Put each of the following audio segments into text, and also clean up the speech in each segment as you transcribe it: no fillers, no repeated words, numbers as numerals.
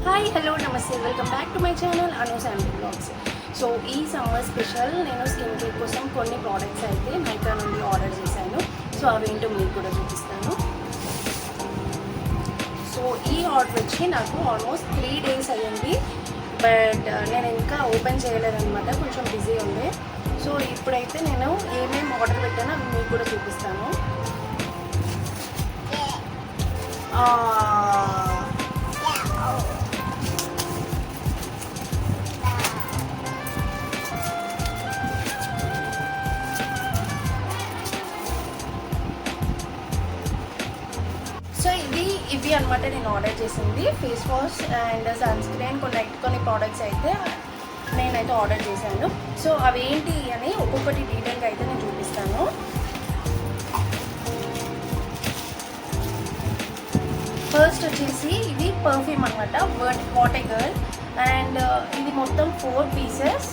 Hi hello నమస్తే welcome back to my channel Anu Shampy blogs. So ఈ summer special నేను skin care కోసం కొన్ని ప్రోడక్ట్స్ అయితే మైకా నుండి ఆర్డర్ చేశాను. సో అవేంటో మీకు కూడా చూపిస్తాను. సో ఈ ఆర్డర్ వచ్చి నాకు ఆల్మోస్ట్ 3 days అయ్యింది, బట్ నేను ఇంకా ఓపెన్ చేయలేదన్నమాట, కొంచెం బిజీ ఉంది. సో ఇప్పుడైతే నేను ఏమేమి ఆర్డర్ పెట్టానో అవి మీకు కూడా చూపిస్తాను. సో ఇవి అనమాట నేను ఆర్డర్ చేసింది. Face wash and sunscreen, కొన్ని ప్రోడక్ట్స్ అయితే నేనైతే ఆర్డర్ చేశాను. సో అవి ఏంటి అని ఒక్కొక్కటి డీటెయిల్గా అయితే నేను చూపిస్తాను. ఫస్ట్ వచ్చేసి ఇది పర్ఫ్యూమ్ అనమాట, వాట్ ఏ గర్ల్. అండ్ ఇది మొత్తం 4 pieces,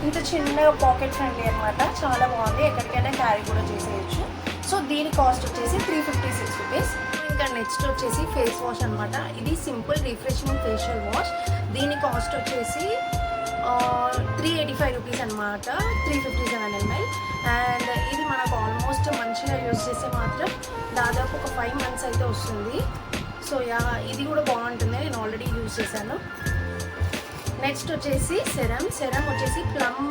ఇంత చిన్న పాకెట్ ఫ్రెండ్లీ అనమాట, చాలా బాగుంది, ఎక్కడికైనా క్యారీ కూడా చేసేయచ్చు. సో దీని కాస్ట్ వచ్చేసి 356 rupees. ఇంకా నెక్స్ట్ వచ్చేసి ఫేస్ వాష్ అనమాట. ఇది సింపుల్ రిఫ్రెషింగ్ ఫేషియల్ వాష్. దీని కాస్ట్ వచ్చేసి 385 rupees అనమాట, 357 ml. అండ్ ఇది మనకు ఆల్మోస్ట్ మంచిగా యూజ్ చేస్తే మాత్రం దాదాపు ఒక 5 months అయితే వస్తుంది. సో ఇది కూడా బాగుంటుంది, నేను ఆల్రెడీ యూజ్ చేశాను. నెక్స్ట్ వచ్చేసి సెరమ్ వచ్చేసి ప్లమ్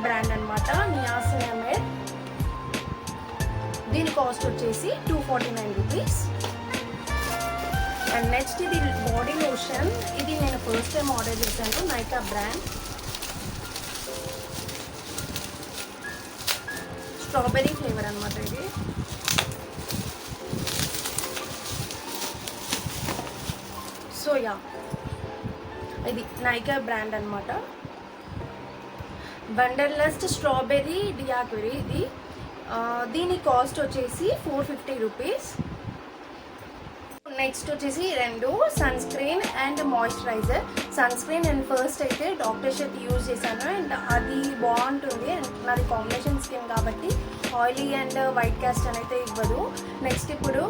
బ్రాండ్ అనమాట, నియాసినామైడ్. దీని కాస్ట్ వచ్చేసి 249 rupees. అండ్ నెక్స్ట్ ఇది బాడీ లోషన్. ఇది నేను ఫస్ట్ టైం ఆర్డర్ చేశాను, నైకా బ్రాండ్. స్ట్రాబెర్రీ ఫ్లేవర్ అనమాట ఇది. సో ఇది నైకా బ్రాండ్ అనమాట, వండర్లస్ట్ స్ట్రాబెర్రీ డియాక్వెరీ ఇది. దీని కాస్ట్ వచ్చేసి 450 rupees. నెక్స్ట్ వచ్చేసి 2 sunscreen and moisturiser. Sunscreen నేను ఫస్ట్ అయితే డాక్టర్ షర్ట్ యూజ్ చేశాను, అండ్ అది బాగుంటుంది, అండ్ నాది కాంబినేషన్ స్కిన్ కాబట్టి ఆయిలీ అండ్ వైట్ కాస్ట్ అని అయితే ఇవ్వదు. నెక్స్ట్ ఇప్పుడు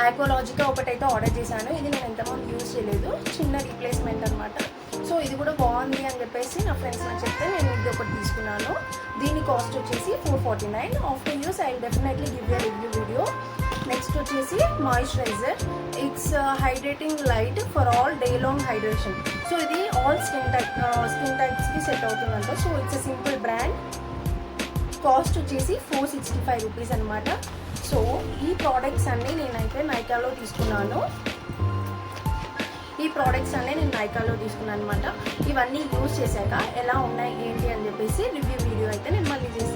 ఆక్వాలాజికా ఒకటైతే ఆర్డర్ చేశాను. ఇది నేను ఎంతమంది యూజ్ చేయలేదు, చిన్న రీప్లేస్మెంట్ అనమాట. సో ఇది కూడా బాగుంది అని చెప్పేసి నా ఫ్రెండ్స్ నాకు చెప్తే నేను ఇది ఒకటి తీసుకున్నాను. దీని కాస్ట్ వచ్చేసి 449. After use I will definitely give you review video. Next వచ్చేసి moisturizer. It's hydrating light for all day long hydration. So ఇది ఆల్ స్కిన్ టైప్స్కి సెట్ అవుతుందంట. So it's simple brand. Cost వచ్చేసి 465 rupees అనమాట. సో ఈ products అన్నీ నేనైతే నైకాలో తీసుకున్నాను. అనమాట. ఇవన్నీ యూజ్ చేశాక ఎలా ఉన్నాయి ఏంటి అని చెప్పేసి రివ్యూ వీడియో అయితే నేను మళ్ళీ చేస్తాను.